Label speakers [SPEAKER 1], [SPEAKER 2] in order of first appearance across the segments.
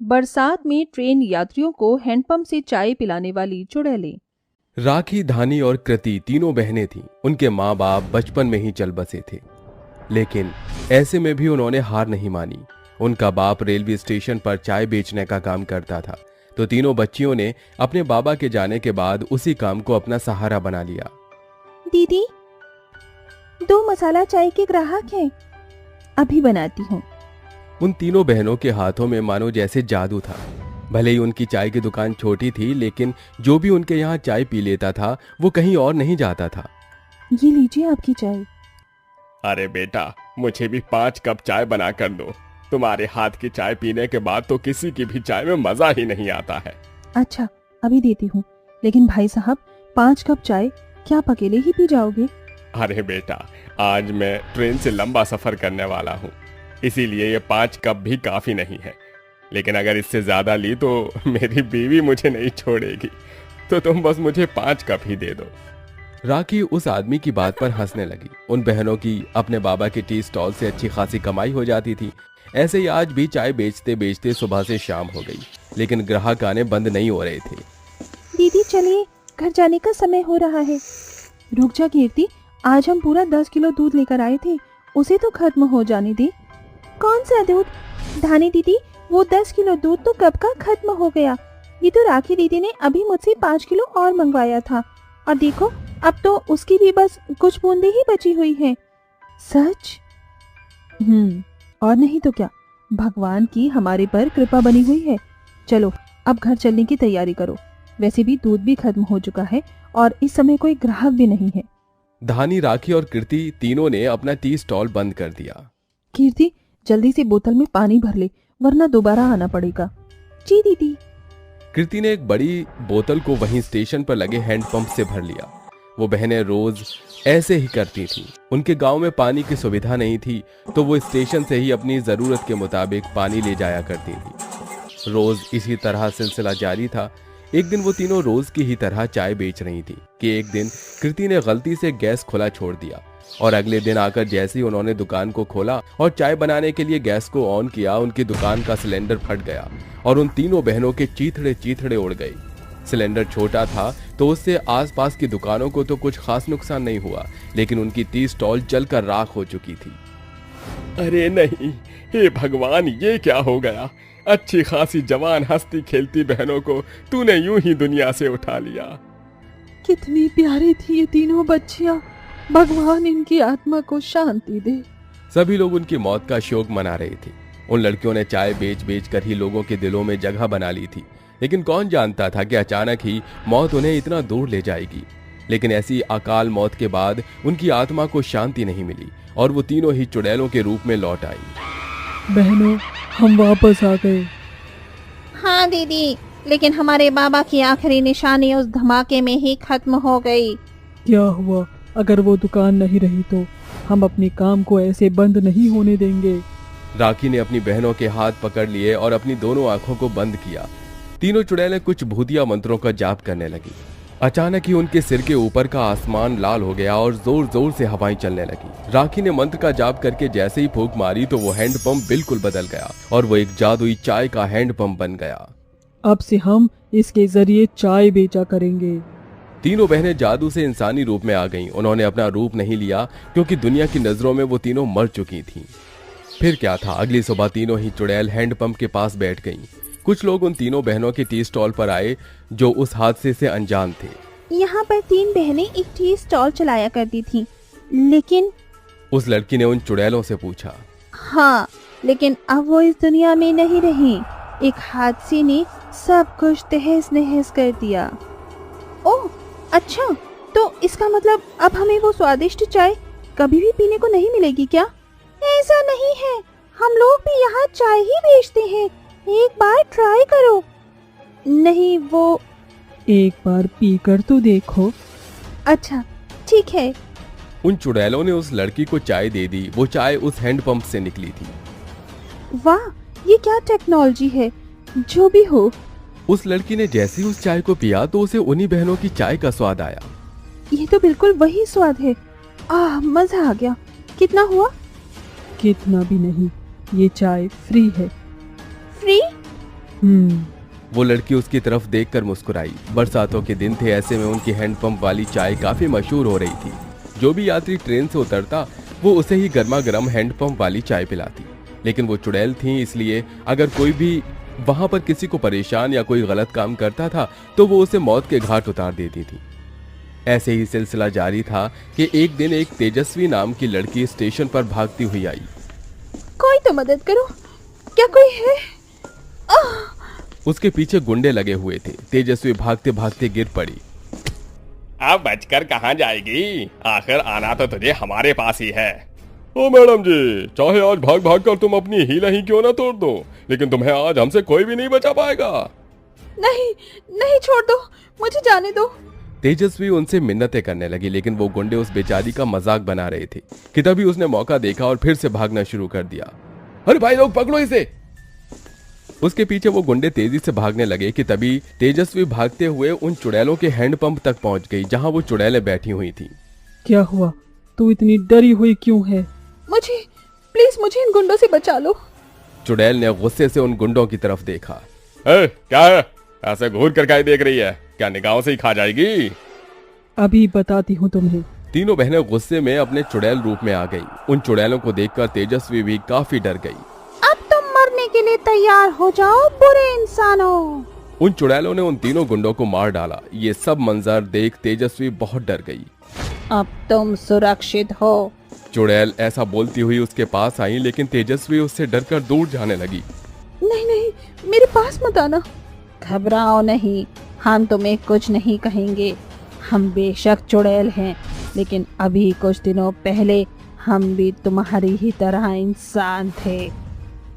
[SPEAKER 1] बरसात में ट्रेन यात्रियों को हैंडपंप से चाय पिलाने वाली चुड़ैलें।
[SPEAKER 2] राखी, धानी और कृति तीनों बहनें थीं। उनके माँ बाप बचपन में ही चल बसे थे, लेकिन ऐसे में भी उन्होंने हार नहीं मानी। उनका बाप रेलवे स्टेशन पर चाय बेचने का काम करता था, तो तीनों बच्चियों ने अपने बाबा के जाने के बाद उसी काम को अपना सहारा बना लिया।
[SPEAKER 1] दीदी, 2 मसाला चाय के ग्राहक हैं, अभी बनाती हूँ।
[SPEAKER 2] उन तीनों बहनों के हाथों में मानो जैसे जादू था। भले ही उनकी चाय की दुकान छोटी थी, लेकिन जो भी उनके यहाँ चाय पी लेता था वो कहीं और नहीं जाता था।
[SPEAKER 1] ये लीजिए आपकी चाय।
[SPEAKER 3] अरे बेटा, मुझे भी 5 कप चाय बना कर दो। तुम्हारे हाथ की चाय पीने के बाद तो किसी की भी चाय में मजा ही नहीं आता है।
[SPEAKER 1] अच्छा, अभी देती हूँ, लेकिन भाई साहब 5 कप चाय क्या आप अकेले ही पी जाओगे?
[SPEAKER 3] अरे बेटा, आज मैं ट्रेन से लंबा सफर करने वाला हूँ, इसीलिए ये 5 कप भी काफी नहीं है। लेकिन अगर इससे ज्यादा ली तो मेरी बीवी मुझे नहीं छोड़ेगी, तो तुम बस मुझे 5 कप ही दे दो।
[SPEAKER 2] राखी उस आदमी की बात पर हंसने लगी। उन बहनों की अपने बाबा के टी स्टॉल से अच्छी खासी कमाई हो जाती थी। ऐसे ही आज भी चाय बेचते बेचते सुबह से शाम हो गई, लेकिन ग्राहक आने बंद नहीं हो रहे थे।
[SPEAKER 1] दीदी चलिए, घर जाने का समय हो रहा है। रुक जा कीर्ति, आज हम पूरा 10 किलो दूध लेकर आए थे, उसे तो खत्म हो जाने दे। कौन सा दूध? धानी दीदी, वो 10 किलो दूध तो कब का खत्म हो गया। ये तो राखी दीदी ने अभी मुझसे 5 किलो और मंगवाया था, और देखो अब तो उसकी भी बस कुछ बूंदे ही बची हुई हैं। सच? और नहीं तो क्या, भगवान की हमारे पर कृपा बनी हुई है। चलो अब घर चलने की तैयारी करो। वैसे भी दूध भी खत्म हो चुका है और इस समय कोई ग्राहक भी नहीं है।
[SPEAKER 2] धानी, राखी और कीर्ति तीनों ने अपना टी स्टॉल बंद कर दिया।
[SPEAKER 1] कीर्ति, जल्दी से बोतल में पानी भर ले, वरना दोबारा आना पड़ेगा। जी दीदी।
[SPEAKER 2] कीर्ति ने एक बड़ी बोतल को वहीं स्टेशन पर लगे हैंडपंप से भर लिया। वो बहनें रोज ऐसे ही करती थीं। उनके गांव में पानी की सुविधा नहीं थी, तो वो स्टेशन से ही अपनी जरूरत के मुताबिक पानी ले जाया करती थी। रोज इसी तरह सिलसिला जारी था। एक दिन वो तीनों रोज की ही तरह चाय बेच रही थी कि एक दिन कीर्ति ने गलती से गैस खुला छोड़ दिया, और अगले दिन आकर जैसे ही उन्होंने दुकान को खोला और चाय बनाने के लिए गैस को ऑन किया, उनकी दुकान का सिलेंडर फट गया और उन तीनों बहनों के चीथड़े चीथड़े उड़ गए। सिलेंडर छोटा था तो उससे आसपास की दुकानों को तो कुछ खास नुकसान नहीं हुआ, लेकिन उनकी टी स्टॉल जलकर राख हो चुकी थी।
[SPEAKER 3] अरे नहीं, हे भगवान, ये क्या हो गया? अच्छी खासी जवान हंसती खेलती बहनों को तूने यूं ही दुनिया से उठा लिया।
[SPEAKER 1] कितनी प्यारी थी ये तीनों बच्चियां, भगवान इनकी आत्मा को शांति दे।
[SPEAKER 2] सभी लोग उनकी मौत का शोक मना रहे थे। उन लड़कियों ने चाय बेच बेच कर ही लोगों के दिलों में जगह बना ली थी, लेकिन कौन जानता था कि अचानक ही मौत उन्हें इतना दूर ले जाएगी। लेकिन ऐसी अकाल मौत के बाद उनकी आत्मा को शांति नहीं मिली और वो तीनों ही चुड़ैलों के रूप में लौट आई।
[SPEAKER 1] बहनों, हम वापस आ गए।
[SPEAKER 4] हाँ दीदी, लेकिन हमारे बाबा की आखिरी निशानी उस धमाके में ही खत्म हो गई।
[SPEAKER 5] क्या हुआ? अगर वो दुकान नहीं रही तो हम अपने काम को ऐसे बंद नहीं होने देंगे।
[SPEAKER 2] राखी ने अपनी बहनों के हाथ पकड़ लिए और अपनी दोनों आंखों को बंद किया। तीनों चुड़ैलें कुछ भूतिया मंत्रों का जाप करने लगी। अचानक ही उनके सिर के ऊपर का आसमान लाल हो गया और जोर जोर से हवाएं चलने लगी। राखी ने मंत्र का जाप करके जैसे ही फूंक मारी तो वो हैंडपंप बिल्कुल बदल गया और वो एक जादुई चाय का हैंडपंप बन गया।
[SPEAKER 5] अब से हम इसके जरिए चाय बेचा करेंगे।
[SPEAKER 2] तीनों बहनें जादू से इंसानी रूप में आ गईं। उन्होंने अपना रूप नहीं लिया क्योंकि दुनिया की नजरों में वो तीनों मर चुकी थीं। फिर क्या था, अगली सुबह तीनों ही चुड़ैल हैंडपंप के पास बैठ गईं। कुछ लोग उन तीनों बहनों के टी स्टॉल पर आए जो उस हादसे से अनजान थे।
[SPEAKER 1] यहाँ पर 3 बहनें एक टी स्टॉल चलाया करती थीं, लेकिन
[SPEAKER 2] उस लड़की ने उन चुड़ैलों से पूछा।
[SPEAKER 1] हाँ, लेकिन अब वो इस दुनिया में नहीं रही। एक हादसे ने सब कुछ तहस नहस कर दिया। ओह अच्छा, तो इसका मतलब अब हमें वो स्वादिष्ट चाय कभी भी पीने को नहीं मिलेगी क्या? ऐसा नहीं है, हम लोग भी यहाँ चाय ही बेचते हैं, एक बार ट्राई करो। नहीं, वो
[SPEAKER 5] एक बार पीकर तो देखो।
[SPEAKER 1] अच्छा ठीक है।
[SPEAKER 2] उन चुड़ैलों ने उस लड़की को चाय दे दी। वो चाय उस हैंडपंप से निकली थी।
[SPEAKER 1] वाह, ये क्या टेक्नोलॉजी है। जो भी हो,
[SPEAKER 2] उस लड़की ने जैसे ही उस चाय को पिया तो उसे उन्हीं बहनों की चाय का स्वाद आया।
[SPEAKER 1] ये तो बिल्कुल वही स्वाद है। मजा आ गया। कितना हुआ?
[SPEAKER 5] कितना भी नहीं, ये चाय फ्री है।
[SPEAKER 1] फ्री?
[SPEAKER 2] वो लड़की उसकी तरफ देखकर मुस्कुराई। बरसातों के दिन थे, ऐसे में उनकी हैंडपंप वाली चाय काफी मशहूर हो रही थी। जो भी यात्री ट्रेन से उतरता वो उसे ही गर्मा गर्म हैंडपंप वाली चाय पिलाती। लेकिन वो चुड़ैल थी, इसलिए अगर कोई भी वहां पर किसी को परेशान या कोई गलत काम करता था तो वो उसे मौत के घाट उतार देती थी। ऐसे ही सिलसिला जारी था कि एक दिन एक तेजस्वी नाम की लड़की स्टेशन पर भागती हुई आई।
[SPEAKER 1] कोई तो मदद करो, क्या कोई है?
[SPEAKER 2] उसके पीछे गुंडे लगे हुए थे। तेजस्वी भागते भागते गिर पड़ी।
[SPEAKER 3] अब बचकर कहाँ जाएगी, आखिर आना तो तुझे हमारे पास ही है। ओ मैडम जी, चाहे आज भाग भाग कर तुम अपनी हीला ही क्यों ना तोड़ दो, लेकिन तुम्हें आज हमसे कोई भी नहीं बचा पाएगा।
[SPEAKER 1] नहीं नहीं, छोड़ दो, मुझे जाने दो।
[SPEAKER 2] तेजस्वी उनसे मिन्नतें करने लगी, लेकिन वो गुंडे उस बेचारी का मजाक बना रहे थे कि तभी उसने मौका देखा और फिर से भागना शुरू कर दिया। अरे भाई लोग, पकड़ो इसे। उसके पीछे वो गुंडे तेजी से भागने लगे कि तभी तेजस्वी भागते हुए उन चुड़ैलों के हैंडपंप तक पहुंच गई, जहां वो चुड़ैलें बैठी हुई थी।
[SPEAKER 5] क्या हुआ? तू इतनी डरी हुई क्यों है?
[SPEAKER 1] मुझे इन गुंडों से बचा लो।
[SPEAKER 2] चुड़ैल ने गुस्से से उन गुंडों की तरफ देखा।
[SPEAKER 3] क्या है, ऐसे घूर कर क्या देख रही है? क्या निगाहों से ही खा जाएगी?
[SPEAKER 5] अभी बताती हूँ तुम्हें।
[SPEAKER 2] तीनों बहनें गुस्से में अपने चुड़ैल रूप में आ गई। उन चुड़ैलों को देखकर तेजस्वी भी काफी डर गई।
[SPEAKER 4] अब तुम मरने के लिए तैयार हो जाओ बुरे इंसानों।
[SPEAKER 2] उन चुड़ैलों ने उन तीनों गुंडों को मार डाला। ये सब मंजर देख तेजस्वी बहुत डर गई।
[SPEAKER 4] अब तुम सुरक्षित हो।
[SPEAKER 2] चुड़ैल ऐसा बोलती हुई उसके पास आई, लेकिन तेजस्वी उससे डरकर दूर जाने लगी।
[SPEAKER 1] नहीं नहीं, मेरे पास मत आना।
[SPEAKER 4] घबराओ नहीं, हम तुम्हें कुछ नहीं कहेंगे। हम बेशक चुड़ैल हैं, लेकिन अभी कुछ दिनों पहले हम भी तुम्हारी ही तरह इंसान थे।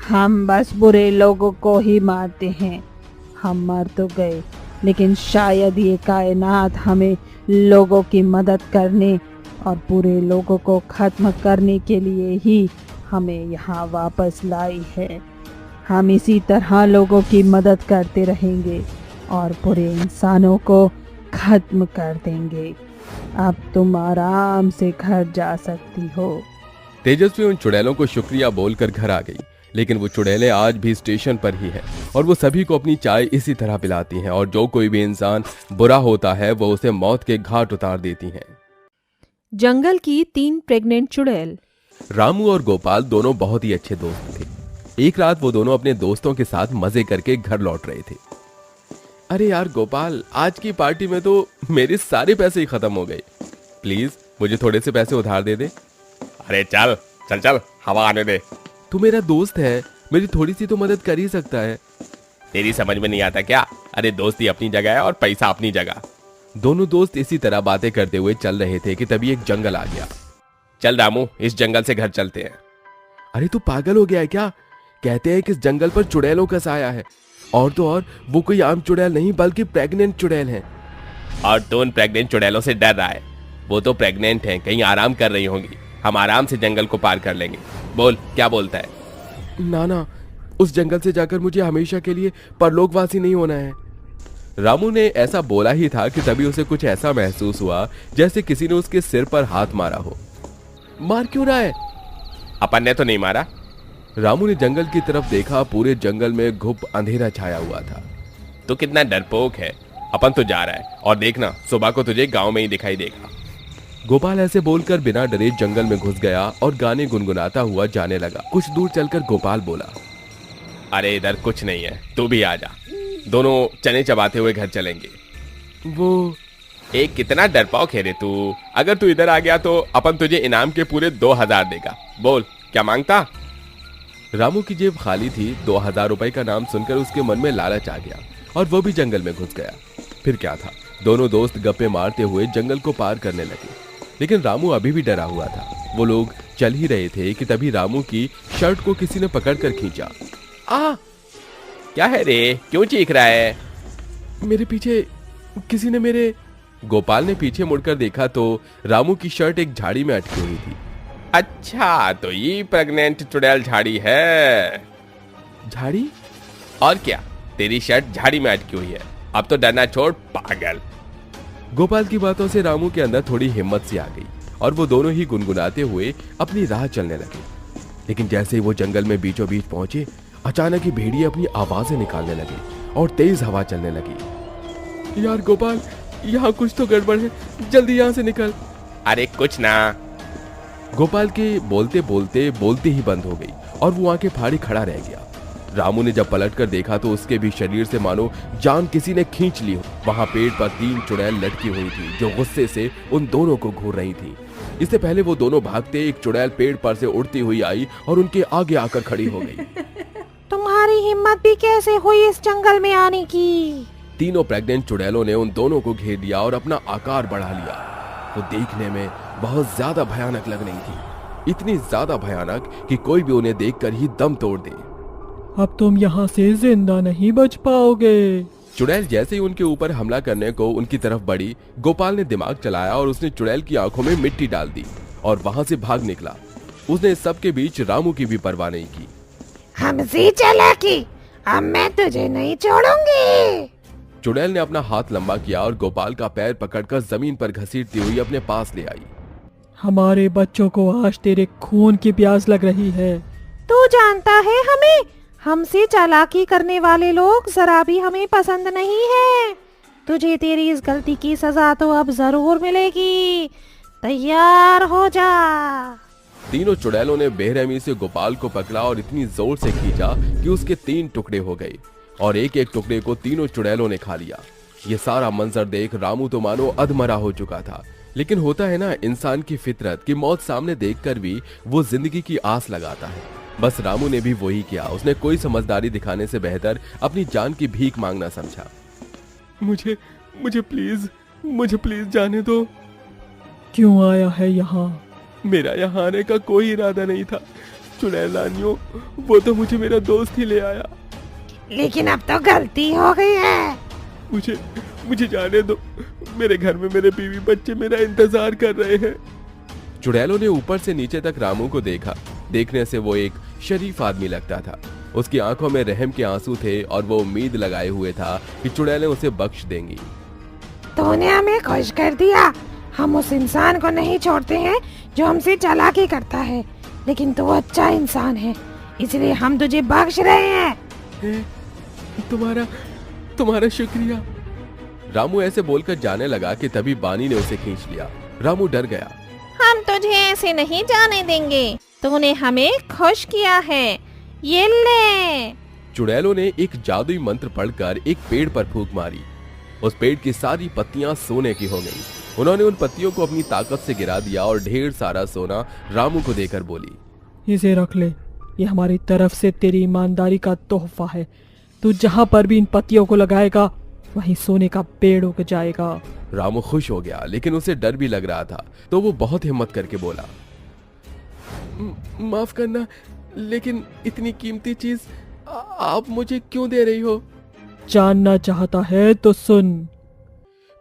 [SPEAKER 4] हम बस बुरे लोगों को ही मारते हैं। हम मर तो गए, लेकिन शायद ये कायनात हमें लोगों की मदद करने और बुरे लोगों को खत्म करने के लिए ही हमें यहाँ वापस लाई है। हम इसी तरह लोगों की मदद करते रहेंगे और बुरे इंसानों को खत्म कर देंगे। अब तुम आराम से घर जा सकती हो।
[SPEAKER 2] तेजस्वी उन चुड़ैलों को शुक्रिया बोलकर घर आ गई, लेकिन वो चुड़ैलें आज भी स्टेशन पर ही है और वो सभी को अपनी चाय इसी तरह पिलाती हैं और जो कोई भी इंसान बुरा होता है वो उसे मौत के घाट उतार देती हैं।
[SPEAKER 6] जंगल की 3 प्रेग्नेंट चुड़ैल।
[SPEAKER 2] रामू और गोपाल दोनों बहुत ही अच्छे दोस्त थे। एक रात वो दोनों अपने दोस्तों के साथ मजे करके घर लौट रहे थे। अरे यार गोपाल, आज की पार्टी में तो मेरे सारे पैसे ही खत्म हो गए। प्लीज मुझे थोड़े से पैसे उधार दे दे।
[SPEAKER 3] अरे चल चल चल, हवा आने दे।
[SPEAKER 2] तू मेरा दोस्त है, मेरी थोड़ी सी तो मदद कर ही सकता है।
[SPEAKER 3] तेरी समझ में नहीं आता क्या? अरे दोस्ती अपनी जगह है और पैसा अपनी जगह।
[SPEAKER 2] दोनों दोस्त इसी तरह बातें करते हुए चल रहे थे कि तभी एक जंगल आ गया।
[SPEAKER 3] चल रामू, इस जंगल से घर चलते हैं।
[SPEAKER 2] अरे तू पागल हो गया है क्या? कहते हैं कि इस जंगल पर चुड़ैलों का साया है, और तो और वो कोई आम चुड़ैल नहीं बल्कि प्रेग्नेंट चुड़ैल है।
[SPEAKER 3] और तू उन प्रेग्नेंट चुड़ैलों से डर रहा है? वो तो प्रेग्नेंट हैं, कहीं आराम कर रही होंगी। हम आराम से जंगल को पार कर लेंगे। बोल क्या बोलता है?
[SPEAKER 2] ना, उस जंगल से जाकर मुझे हमेशा के लिए परलोकवासी नहीं होना है। रामू ने ऐसा बोला ही था कि तभी उसे कुछ ऐसा महसूस हुआ जैसे किसी ने उसके सिर पर हाथ मारा हो। मार क्यों रहा है?
[SPEAKER 3] अपन ने तो नहीं मारा।
[SPEAKER 2] रामू ने जंगल की तरफ देखा। पूरे जंगल में घुप अंधेरा छाया हुआ था।
[SPEAKER 3] तो कितना डरपोक है। अपन तो जा रहा है और देखना सुबह को तुझे गांव में ही दिखाई देगा।
[SPEAKER 2] गोपाल ऐसे बोलकर बिना डरे जंगल में घुस गया और गाने गुनगुनाता हुआ जाने लगा। कुछ दूर चलकर गोपाल बोला,
[SPEAKER 3] अरे इधर कुछ नहीं है, तू भी आ जा। दोनों चने चबाते हुए घर चलेंगे।
[SPEAKER 2] वो
[SPEAKER 3] एक कितना डरपोक है रे तू। अगर तू इधर आ गया तो अपन तुझे इनाम के पूरे 2000 देगा। बोल क्या मांगता?
[SPEAKER 2] रामू की जेब खाली थी। 2000 रुपए का नाम सुनकर उसके मन में लालच आ गया और वो भी जंगल में घुस गया। फिर क्या था, दोनों दोस्त गप्पे मारते हुए जंगल को पार करने लगे, लेकिन रामू अभी भी डरा हुआ था। वो लोग चल ही रहे थे कि तभी रामू की शर्ट को किसी ने पकड़कर खींचा।
[SPEAKER 3] क्या है रे, क्यों चीख रहा है?
[SPEAKER 2] मेरे पीछे किसी ने मेरे। गोपाल ने पीछे मुड़कर देखा तो रामू की शर्ट एक झाड़ी में अटकी हुई थी।
[SPEAKER 3] अच्छा, तो ये प्रेग्नेंट चुड़ैल झाड़ी है।
[SPEAKER 2] झाड़ी?
[SPEAKER 3] और क्या, तेरी शर्ट झाड़ी में अटकी हुई है। अब तो डरना छोड़ पागल।
[SPEAKER 2] गोपाल की बातों से रामू के अंदर थोड़ी हिम्मत सी आ गई और वो दोनों ही गुनगुनाते हुए अपनी राह चलने लगे। लेकिन जैसे ही वो जंगल में बीचों बीच पहुंचे, अचानक ही भेड़िए अपनी आवाजें निकालने लगे और तेज हवा चलने लगी। यार गोपाल, यहाँ कुछ तो गड़बड़ है, जल्दी यहाँ से निकल।
[SPEAKER 3] अरे कुछ ना।
[SPEAKER 2] गोपाल के बोलते ही बंद हो गई और वो आंखें फाड़ी खड़ा रह गया। रामू ने जब पलटकर देखा तो उसके भी शरीर से मानो जान किसी ने खींच ली हो। वहां पेड़ पर 3 चुड़ैल लटकी हुई थी जो गुस्से से उन दोनों को घूर रही थी। इससे पहले वो दोनों भागते एक चुड़ैल पेड़ पर से उड़ती हुई आई और उनके आगे आकर खड़ी हो गई।
[SPEAKER 4] तुम्हारी हिम्मत भी कैसे हुई इस जंगल में आने की?
[SPEAKER 2] तीनों प्रेग्नेंट चुड़ैलों ने उन दोनों को घेर लिया और अपना आकार बढ़ा लिया। वो देखने में बहुत ज्यादा भयानक लग रही थी, इतनी ज्यादा भयानक कि कोई भी उन्हें देखकर ही दम तोड़ दे।
[SPEAKER 5] अब तुम यहाँ से जिंदा नहीं बच पाओगे।
[SPEAKER 2] चुड़ैल जैसे ही उनके ऊपर हमला करने को उनकी तरफ बढ़ी, गोपाल ने दिमाग चलाया और उसने चुड़ैल की आंखों में मिट्टी डाल दी और वहां से भाग निकला। उसने सबके बीच रामू की भी परवाह नहीं की।
[SPEAKER 4] हमसे चालाकी, अब मैं तुझे नहीं छोड़ूंगी।
[SPEAKER 2] चुड़ैल ने अपना हाथ लंबा किया और गोपाल का पैर पकड़कर जमीन पर घसीटती हुई अपने पास ले आई।
[SPEAKER 5] हमारे बच्चों को आज तेरे खून की प्यास लग रही है।
[SPEAKER 4] तू जानता है हमें हमसे चालाकी करने वाले लोग जरा भी हमें पसंद नहीं है। तुझे तेरी इस गलती की सजा तो अब जरूर मिलेगी, तैयार हो जा।
[SPEAKER 2] तीनों चुड़ैलों ने बेरहमी से गोपाल को पकड़ा और इतनी जोर से खींचा कि उसके 3 टुकड़े हो गए और एक एक टुकड़े को तीनों चुड़ैलों ने खा लिया। ये सारा मंजर देख रामू तो मानो अधमरा हो चुका था। लेकिन होता है ना इंसान की फितरत कि मौत सामने देखकर भी वो जिंदगी की आस लगाता है। बस रामू ने भी वही किया। उसने कोई समझदारी दिखाने से बेहतर अपनी जान की भीख मांगना समझा। मुझे प्लीज जाने दो।
[SPEAKER 5] क्यों आया है यहाँ?
[SPEAKER 2] मेरा यहाँ आने का कोई इरादा नहीं था। चुड़ैल रानियों, वो तो मुझे मेरा दोस्त ही ले आया।
[SPEAKER 4] लेकिन अब तो गलती हो गई है।
[SPEAKER 2] मुझे जाने दो। मेरे घर में मेरे बीवी बच्चे मेरा इंतजार कर रहे हैं। चुड़ैलों ने ऊपर से नीचे तक रामू को देखा। देखने से वो एक शरीफ आदमी लगता था। उसकी आंखों में रहम के आंसू थे और वो उम्मीद लगाए हुए था कि चुड़ैलें उसे बख्श देंगी।
[SPEAKER 4] तूने हमें खुश कर दिया। हम उस इंसान को नहीं छोड़ते हैं जो हमसे चालाकी करता है, लेकिन तू अच्छा इंसान है, इसलिए हम तुझे बख्श रहे हैं।
[SPEAKER 2] तुम्हारा शुक्रिया। रामू ऐसे बोलकर जाने लगा कि तभी बानी ने उसे खींच लिया। रामू डर गया।
[SPEAKER 6] हम तुझे ऐसे नहीं जाने देंगे, तूने हमें खुश किया है, ये ले।
[SPEAKER 2] चुड़ैलों ने एक जादुई मंत्र पढ़कर एक पेड़ पर फूंक मारी। उस पेड़ की सारी पत्तियां सोने की हो गईं। उन्होंने उन पत्तियों को अपनी ताकत से गिरा दिया और ढेर सारा सोना रामू को देकर बोली,
[SPEAKER 5] इसे रख ले, ये हमारी तरफ से तेरी ईमानदारी का तोहफा है। तू जहाँ पर भी इन पत्तियों को लगाएगा वहीं सोने का पेड़ उग जाएगा।
[SPEAKER 2] रामू खुश हो गया, लेकिन उसे डर भी लग रहा था, तो वो बहुत हिम्मत करके बोला, माफ करना, लेकिन इतनी कीमती चीज आप मुझे क्यों दे रही हो?
[SPEAKER 5] जानना चाहता है तो सुन।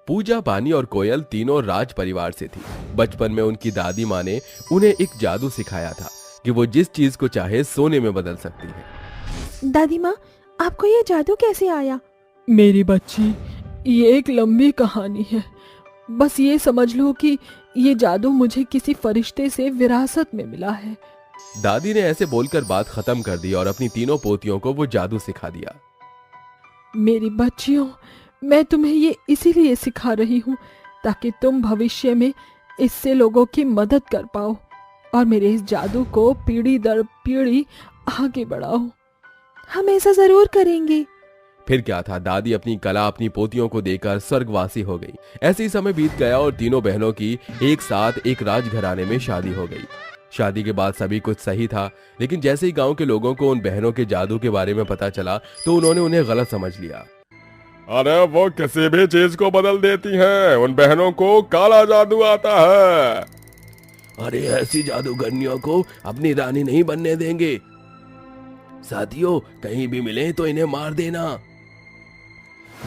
[SPEAKER 2] पूजा, बानी और कोयल तीनों राज परिवार से थी। बचपन में उनकी दादी माँ ने उन्हें एक जादू सिखाया था कि वो जिस चीज को चाहे सोने में बदल सकती है।
[SPEAKER 1] दादी माँ, आपको ये जादू कैसे आया?
[SPEAKER 5] मेरी बच्ची, ये एक लंबी कहानी है। बस ये समझ लो कि ये जादू मुझे किसी फरिश्ते से विरासत में मिला है।
[SPEAKER 2] दादी ने ऐसे बोलकर बात खत्म कर दी और अपनी तीनों पोतियों को वो जादू सिखा दिया।
[SPEAKER 5] मेरी बच्चियों, मैं तुम्हें ये इसीलिए सिखा रही हूँ ताकि तुम भविष्य में इससे लोगों की मदद कर पाओ और मेरे इस जादू को पीढ़ी दर पीढ़ी आगे बढ़ाओ।
[SPEAKER 1] हम ऐसा जरूर करेंगे।
[SPEAKER 2] फिर क्या था, दादी अपनी कला अपनी पोतियों को देकर स्वर्गवासी हो गई। ऐसे ही समय बीत गया और तीनों बहनों की एक साथ एक राजघराने में शादी हो गई। शादी के बाद सभी कुछ सही था, लेकिन जैसे ही गांव के लोगों को उन बहनों के जादू के बारे में पता चला तो उन्होंने उन्हें गलत समझ लिया।
[SPEAKER 3] अरे वो किसी भी चीज को बदल देती हैं, उन बहनों को काला जादू आता है।
[SPEAKER 2] अरे ऐसी जादूगरनियों को अपनी रानी नहीं बनने देंगे। साथियों, कहीं भी मिले तो इन्हें मार देना।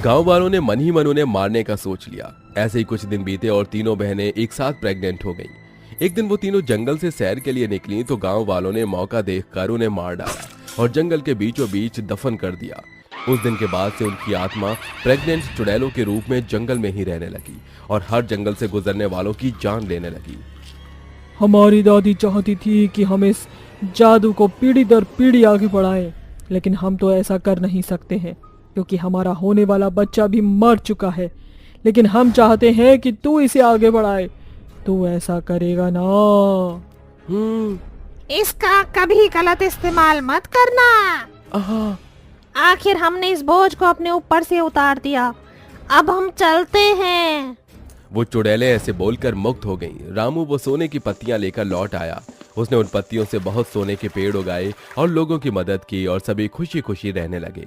[SPEAKER 2] गांव वालों ने मन ही मन उन्हें मारने का सोच लिया। ऐसे ही कुछ दिन बीते और तीनों बहनें एक साथ प्रेग्नेंट हो गईं। एक दिन वो तीनों जंगल से सैर के लिए निकली तो गांव वालों ने मौका देखकर उन्हें मार डाला और जंगल के बीचों बीच दफन कर दिया। उस दिन के बाद से उनकी आत्मा प्रेग्नेंट चुड़ैलों के रूप में जंगल में ही रहने लगी और हर जंगल से गुजरने वालों की जान लेने लगी।
[SPEAKER 5] हमारी दादी चाहती थी कि हम इस जादू को पीढ़ी दर पीढ़ी आगे बढ़ाएं, लेकिन हम तो ऐसा कर नहीं सकते हैं क्योंकि हमारा होने वाला बच्चा भी मर चुका है। लेकिन हम चाहते हैं कि तू इसे आगे बढ़ाए। तू ऐसा करेगा ना?
[SPEAKER 6] इसका कभी गलत इस्तेमाल मत करना। आखिर हमने इस बोझ को अपने ऊपर से उतार दिया, अब हम चलते हैं।
[SPEAKER 2] वो चुड़ैलें ऐसे बोलकर मुक्त हो गईं। रामू वो सोने की पत्तियां लेकर लौट आया। उसने उन पत्तियों से बहुत सोने के पेड़ उगाए और लोगों की मदद की और सभी खुशी खुशी रहने लगे।